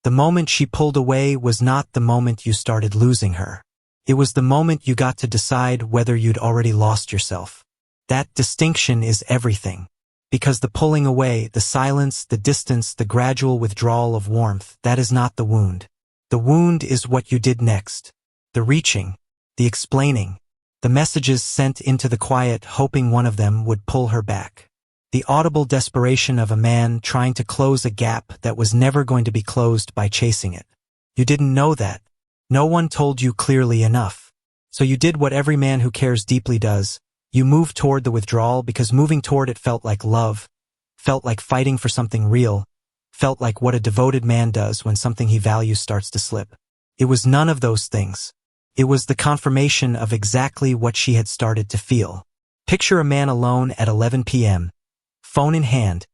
The moment she pulled away was not the moment you started losing her. It was the moment you got to decide whether you'd already lost yourself. That distinction is everything. Because the pulling away, the silence, the distance, the gradual withdrawal of warmth, that is not the wound. The wound is what you did next. The reaching, the explaining, the messages sent into the quiet hoping one of them would pull her back. The audible desperation of a man trying to close a gap that was never going to be closed by chasing it. You didn't know that. No one told you clearly enough. So you did what every man who cares deeply does. You moved toward the withdrawal because moving toward it felt like love, felt like fighting for something real, felt like what a devoted man does when something he values starts to slip. It was none of those things. It was the confirmation of exactly what she had started to feel. Picture a man alone at 11 p.m., phone in hand,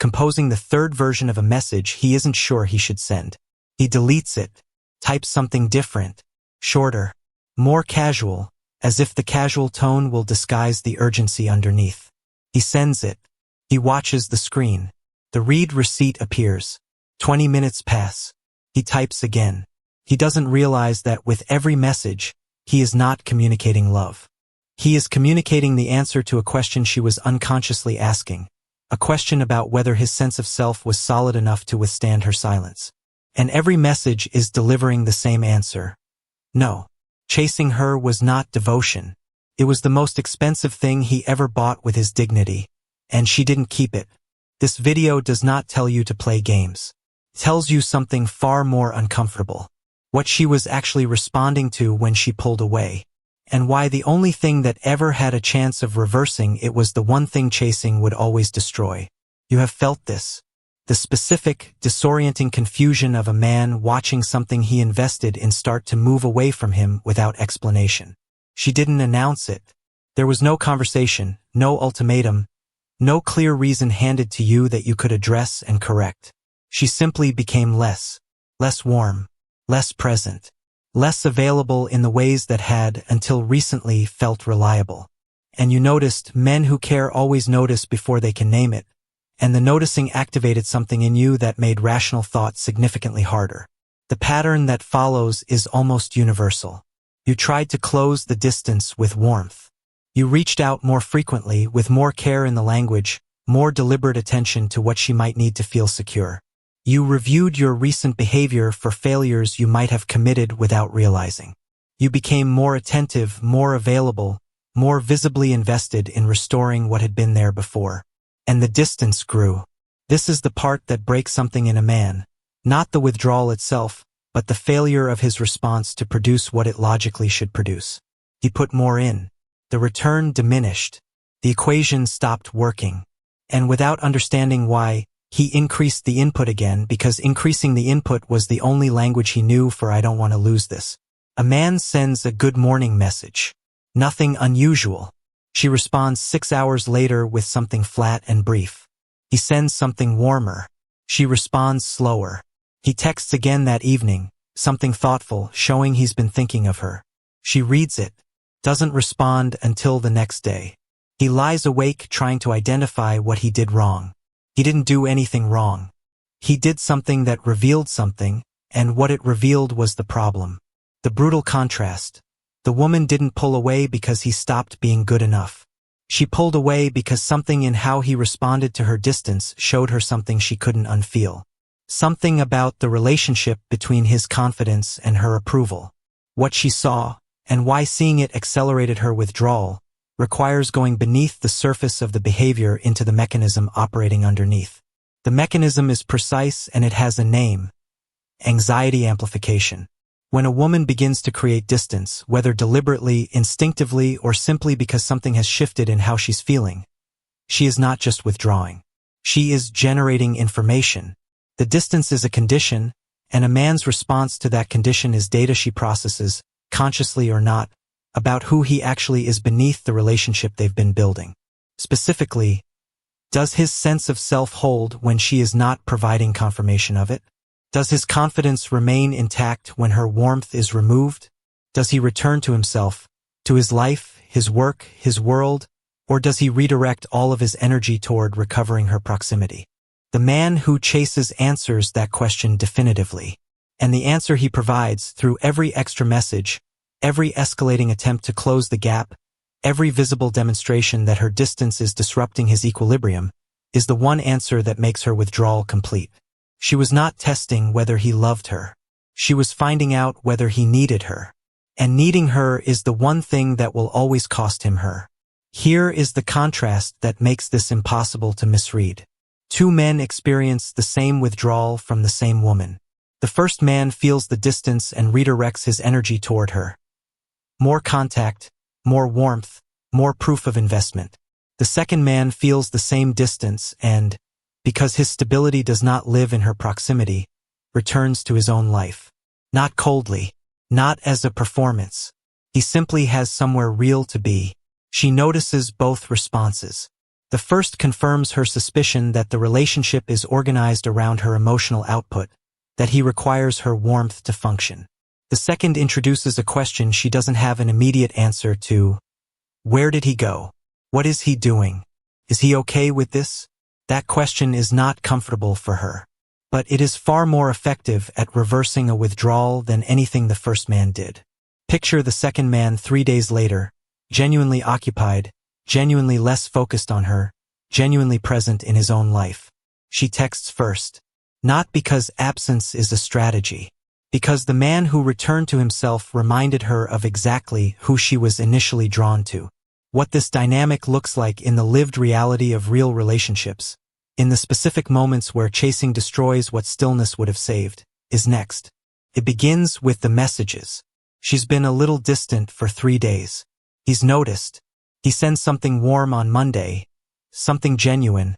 composing the third version of a message he isn't sure he should send. He deletes it, types something different, shorter, more casual, as if the casual tone will disguise the urgency underneath. He sends it. He watches the screen. The read receipt appears. 20 minutes pass. He types again. He doesn't realize that with every message, he is not communicating love. He is communicating the answer to a question she was unconsciously asking, a question about whether his sense of self was solid enough to withstand her silence. And every message is delivering the same answer. No. Chasing her was not devotion. It was the most expensive thing he ever bought with his dignity, and she didn't keep it. This video does not tell you to play games. It tells you something far more uncomfortable. What she was actually responding to when she pulled away, and why the only thing that ever had a chance of reversing it was the one thing chasing would always destroy. You have felt this. The specific, disorienting confusion of a man watching something he invested in start to move away from him without explanation. She didn't announce it. There was no conversation, no ultimatum, no clear reason handed to you that you could address and correct. She simply became less warm, less present, less available in the ways that had, until recently, felt reliable. And you noticed men who care always notice before they can name it. And the noticing activated something in you that made rational thought significantly harder. The pattern that follows is almost universal. You tried to close the distance with warmth. You reached out more frequently, with more care in the language, more deliberate attention to what she might need to feel secure. You reviewed your recent behavior for failures you might have committed without realizing. You became more attentive, more available, more visibly invested in restoring what had been there before. And the distance grew. This is the part that breaks something in a man, not the withdrawal itself, but the failure of his response to produce what it logically should produce. He put more in. The return diminished. The equation stopped working. And without understanding why, he increased the input again because increasing the input was the only language he knew for I don't want to lose this. A man sends a good morning message. Nothing unusual. She responds 6 hours later with something flat and brief. He sends something warmer. She responds slower. He texts again that evening, something thoughtful, showing he's been thinking of her. She reads it, doesn't respond until the next day. He lies awake trying to identify what he did wrong. He didn't do anything wrong. He did something that revealed something, and what it revealed was the problem. The brutal contrast. The woman didn't pull away because he stopped being good enough. She pulled away because something in how he responded to her distance showed her something she couldn't unfeel. Something about the relationship between his confidence and her approval. What she saw, and why seeing it accelerated her withdrawal, requires going beneath the surface of the behavior into the mechanism operating underneath. The mechanism is precise and it has a name: anxiety amplification. When a woman begins to create distance, whether deliberately, instinctively, or simply because something has shifted in how she's feeling, she is not just withdrawing. She is generating information. The distance is a condition, and a man's response to that condition is data she processes, consciously or not, about who he actually is beneath the relationship they've been building. Specifically, does his sense of self hold when she is not providing confirmation of it? Does his confidence remain intact when her warmth is removed? Does he return to himself, to his life, his work, his world, or does he redirect all of his energy toward recovering her proximity? The man who chases answers that question definitively. And the answer he provides through every extra message, every escalating attempt to close the gap, every visible demonstration that her distance is disrupting his equilibrium, is the one answer that makes her withdrawal complete. She was not testing whether he loved her. She was finding out whether he needed her. And needing her is the one thing that will always cost him her. Here is the contrast that makes this impossible to misread. Two men experience the same withdrawal from the same woman. The first man feels the distance and redirects his energy toward her. More contact, more warmth, more proof of investment. The second man feels the same distance and, because his stability does not live in her proximity, returns to his own life. Not coldly, not as a performance. He simply has somewhere real to be. She notices both responses. The first confirms her suspicion that the relationship is organized around her emotional output, that he requires her warmth to function. The second introduces a question she doesn't have an immediate answer to. Where did he go? What is he doing? Is he okay with this? That question is not comfortable for her. But it is far more effective at reversing a withdrawal than anything the first man did. Picture the second man 3 days later, genuinely occupied, genuinely less focused on her, genuinely present in his own life. She texts first. Not because absence is a strategy. Because the man who returned to himself reminded her of exactly who she was initially drawn to. What this dynamic looks like in the lived reality of real relationships, in the specific moments where chasing destroys what stillness would have saved, is next. It begins with the messages. She's been a little distant for 3 days. He's noticed. He sends something warm on Monday, something genuine,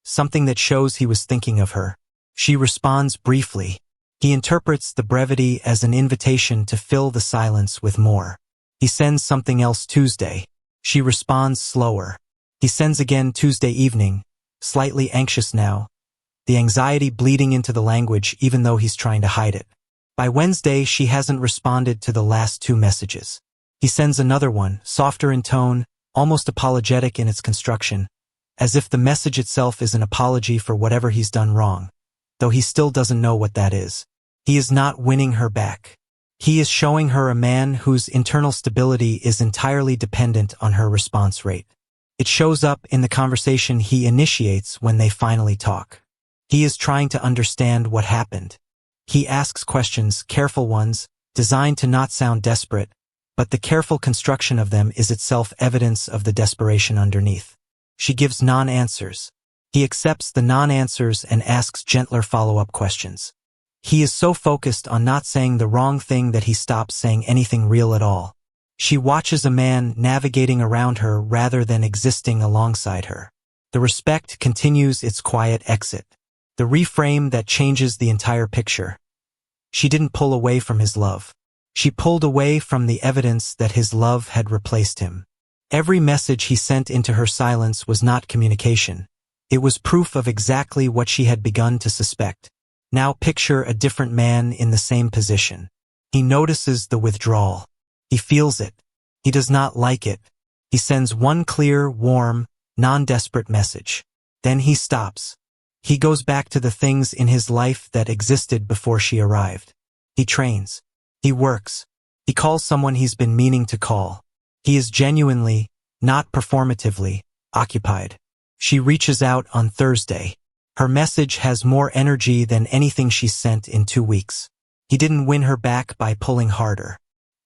something that shows he was thinking of her. She responds briefly. He interprets the brevity as an invitation to fill the silence with more. He sends something else Tuesday. She responds slower. He sends again Tuesday evening, slightly anxious now, the anxiety bleeding into the language even though he's trying to hide it. By Wednesday, she hasn't responded to the last 2 messages. He sends another one, softer in tone, almost apologetic in its construction, as if the message itself is an apology for whatever he's done wrong, though he still doesn't know what that is. He is not winning her back. He is showing her a man whose internal stability is entirely dependent on her response rate. It shows up in the conversation he initiates when they finally talk. He is trying to understand what happened. He asks questions, careful ones, designed to not sound desperate, but the careful construction of them is itself evidence of the desperation underneath. She gives non-answers. He accepts the non-answers and asks gentler follow-up questions. He is so focused on not saying the wrong thing that he stops saying anything real at all. She watches a man navigating around her rather than existing alongside her. The respect continues its quiet exit. The reframe that changes the entire picture. She didn't pull away from his love. She pulled away from the evidence that his love had replaced him. Every message he sent into her silence was not communication. It was proof of exactly what she had begun to suspect. Now picture a different man in the same position. He notices the withdrawal. He feels it. He does not like it. He sends one clear, warm, non-desperate message. Then he stops. He goes back to the things in his life that existed before she arrived. He trains. He works. He calls someone he's been meaning to call. He is genuinely, not performatively, occupied. She reaches out on Thursday. Her message has more energy than anything she's sent in 2 weeks. He didn't win her back by pulling harder.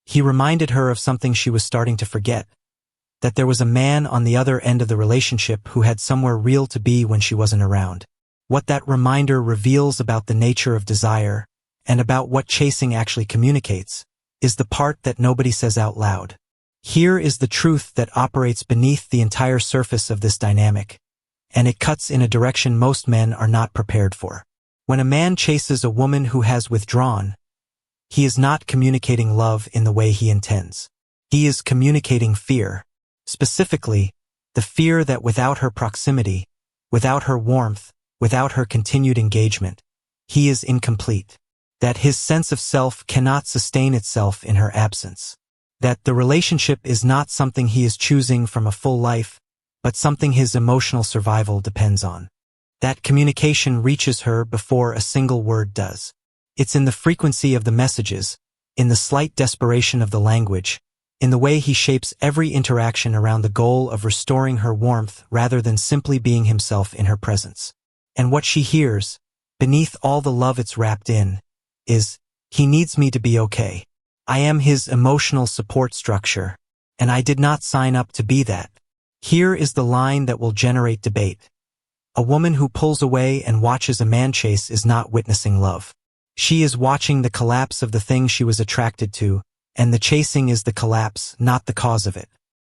He reminded her of something she was starting to forget, that there was a man on the other end of the relationship who had somewhere real to be when she wasn't around. What that reminder reveals about the nature of desire, and about what chasing actually communicates, is the part that nobody says out loud. Here is the truth that operates beneath the entire surface of this dynamic, and it cuts in a direction most men are not prepared for. When a man chases a woman who has withdrawn, he is not communicating love in the way he intends. He is communicating fear. Specifically, the fear that without her proximity, without her warmth, without her continued engagement, he is incomplete. That his sense of self cannot sustain itself in her absence. That the relationship is not something he is choosing from a full life, but something his emotional survival depends on. That communication reaches her before a single word does. It's in the frequency of the messages, in the slight desperation of the language, in the way he shapes every interaction around the goal of restoring her warmth rather than simply being himself in her presence. And what she hears, beneath all the love it's wrapped in, is, "He needs me to be okay. I am his emotional support structure, and I did not sign up to be that." Here is the line that will generate debate. A woman who pulls away and watches a man chase is not witnessing love. She is watching the collapse of the thing she was attracted to, and the chasing is the collapse, not the cause of it.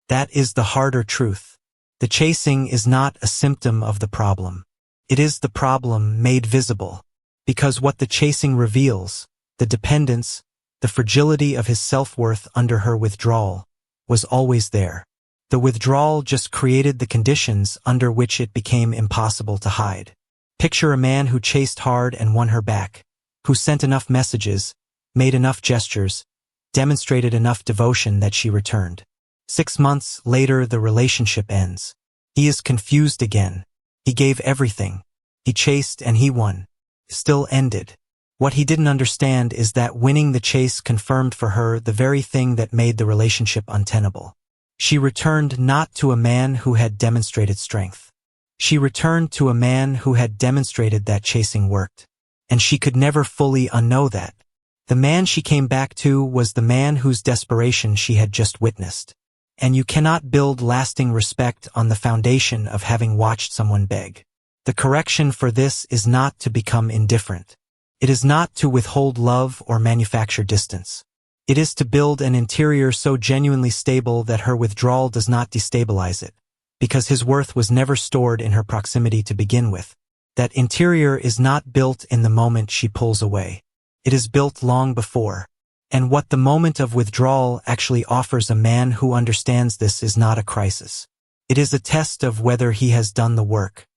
That is the harder truth. The chasing is not a symptom of the problem. It is the problem made visible. Because what the chasing reveals, the dependence, the fragility of his self-worth under her withdrawal, was always there. The withdrawal just created the conditions under which it became impossible to hide. Picture a man who chased hard and won her back, who sent enough messages, made enough gestures, demonstrated enough devotion that she returned. 6 months later, the relationship ends. He is confused again. He gave everything. He chased and he won. Still ended. What he didn't understand is that winning the chase confirmed for her the very thing that made the relationship untenable. She returned not to a man who had demonstrated strength. She returned to a man who had demonstrated that chasing worked. And she could never fully unknow that. The man she came back to was the man whose desperation she had just witnessed. And you cannot build lasting respect on the foundation of having watched someone beg. The correction for this is not to become indifferent. It is not to withhold love or manufacture distance. It is to build an interior so genuinely stable that her withdrawal does not destabilize it, because his worth was never stored in her proximity to begin with. That interior is not built in the moment she pulls away. It is built long before. And what the moment of withdrawal actually offers a man who understands this is not a crisis. It is a test of whether he has done the work.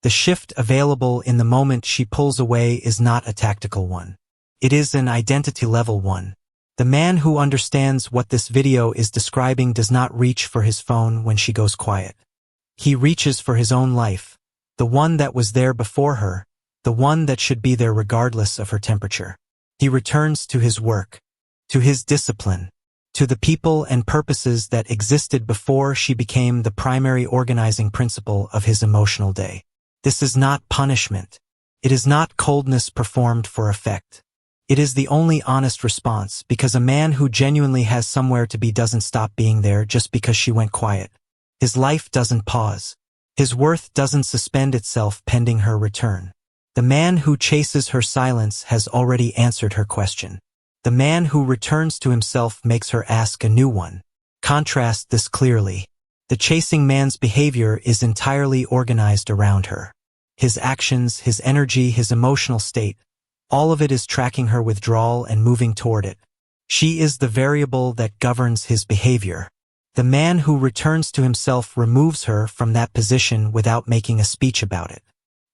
The shift available in the moment she pulls away is not a tactical one. It is an identity-level one. The man who understands what this video is describing does not reach for his phone when she goes quiet. He reaches for his own life, the one that was there before her, the one that should be there regardless of her temperature. He returns to his work, to his discipline, to the people and purposes that existed before she became the primary organizing principle of his emotional day. This is not punishment. It is not coldness performed for effect. It is the only honest response, because a man who genuinely has somewhere to be doesn't stop being there just because she went quiet. His life doesn't pause. His worth doesn't suspend itself pending her return. The man who chases her silence has already answered her question. The man who returns to himself makes her ask a new one. Contrast this clearly. The chasing man's behavior is entirely organized around her. His actions, his energy, his emotional state, all of it is tracking her withdrawal and moving toward it. She is the variable that governs his behavior. The man who returns to himself removes her from that position without making a speech about it.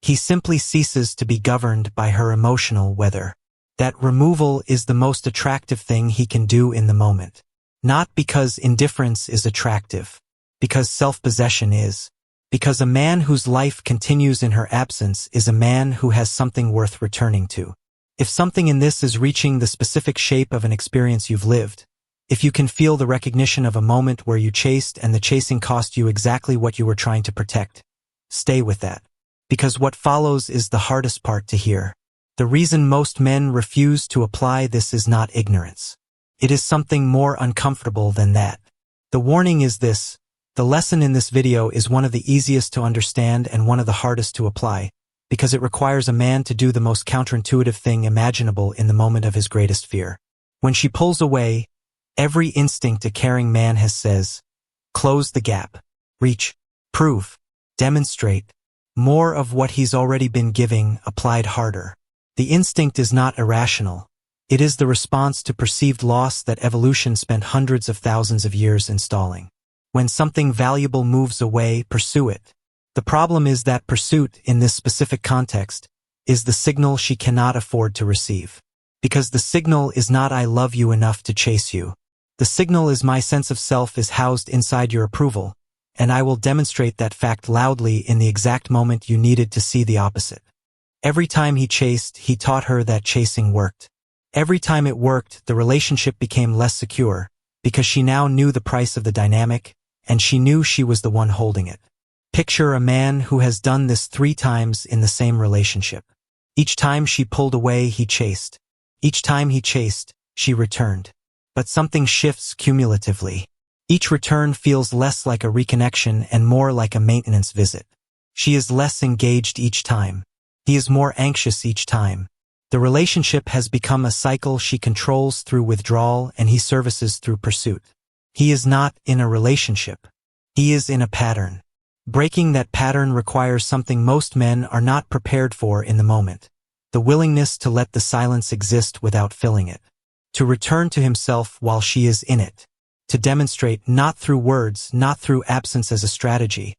He simply ceases to be governed by her emotional weather. That removal is the most attractive thing he can do in the moment. Not because indifference is attractive, because self-possession is. Because a man whose life continues in her absence is a man who has something worth returning to. If something in this is reaching the specific shape of an experience you've lived, if you can feel the recognition of a moment where you chased and the chasing cost you exactly what you were trying to protect, stay with that. Because what follows is the hardest part to hear. The reason most men refuse to apply this is not ignorance. It is something more uncomfortable than that. The warning is this: the lesson in this video is one of the easiest to understand and one of the hardest to apply, because it requires a man to do the most counterintuitive thing imaginable in the moment of his greatest fear. When she pulls away, every instinct a caring man has says, close the gap, reach, prove, demonstrate, more of what he's already been giving, applied harder. The instinct is not irrational. It is the response to perceived loss that evolution spent hundreds of thousands of years installing. When something valuable moves away, pursue it. The problem is that pursuit, in this specific context, is the signal she cannot afford to receive. Because the signal is not "I love you enough to chase you." The signal is "my sense of self is housed inside your approval, and I will demonstrate that fact loudly in the exact moment you needed to see the opposite. Every time he chased, he taught her that chasing worked. Every time it worked, the relationship became less secure, because she now knew the price of the dynamic, and she knew she was the one holding it. Picture a man who has done this 3 times in the same relationship. Each time she pulled away, he chased. Each time he chased, she returned. But something shifts cumulatively. Each return feels less like a reconnection and more like a maintenance visit. She is less engaged each time. He is more anxious each time. The relationship has become a cycle she controls through withdrawal and he services through pursuit. He is not in a relationship. He is in a pattern. Breaking that pattern requires something most men are not prepared for in the moment: the willingness to let the silence exist without filling it. To return to himself while she is in it. To demonstrate not through words, not through absence as a strategy,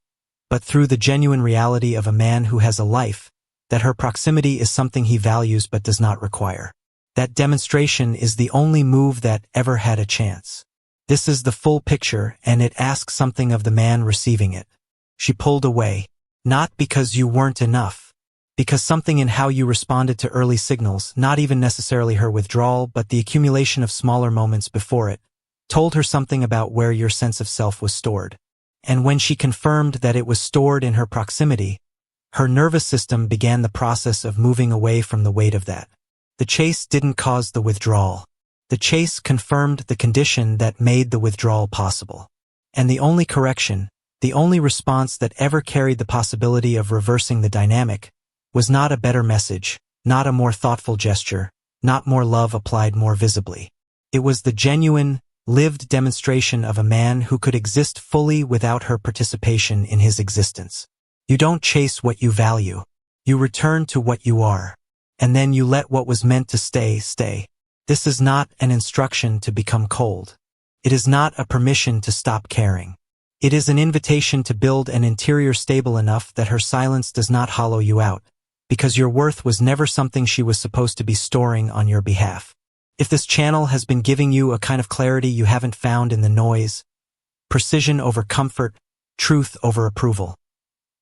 but through the genuine reality of a man who has a life, that her proximity is something he values but does not require. That demonstration is the only move that ever had a chance. This is the full picture, and it asks something of the man receiving it. She pulled away, not because you weren't enough, because something in how you responded to early signals, not even necessarily her withdrawal but the accumulation of smaller moments before it, told her something about where your sense of self was stored. And when she confirmed that it was stored in her proximity, her nervous system began the process of moving away from the weight of that. The chase didn't cause the withdrawal. The chase confirmed the condition that made the withdrawal possible. And the only correction, the only response that ever carried the possibility of reversing the dynamic, was not a better message, not a more thoughtful gesture, not more love applied more visibly. It was the genuine, lived demonstration of a man who could exist fully without her participation in his existence. You don't chase what you value. You return to what you are. And then you let what was meant to stay, stay. This is not an instruction to become cold. It is not a permission to stop caring. It is an invitation to build an interior stable enough that her silence does not hollow you out, because your worth was never something she was supposed to be storing on your behalf. If this channel has been giving you a kind of clarity you haven't found in the noise, precision over comfort, truth over approval,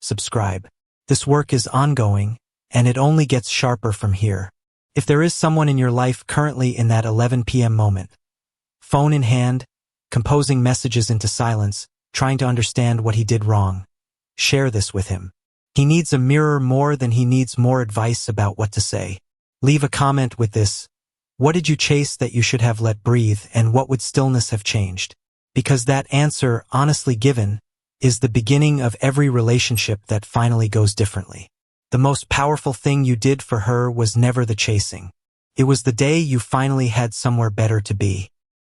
subscribe. This work is ongoing, and it only gets sharper from here. If there is someone in your life currently in that 11 p.m. moment, phone in hand, composing messages into silence, trying to understand what he did wrong, share this with him. He needs a mirror more than he needs more advice about what to say. Leave a comment with this: what did you chase that you should have let breathe, and what would stillness have changed? Because that answer, honestly given, is the beginning of every relationship that finally goes differently. The most powerful thing you did for her was never the chasing. It was the day you finally had somewhere better to be.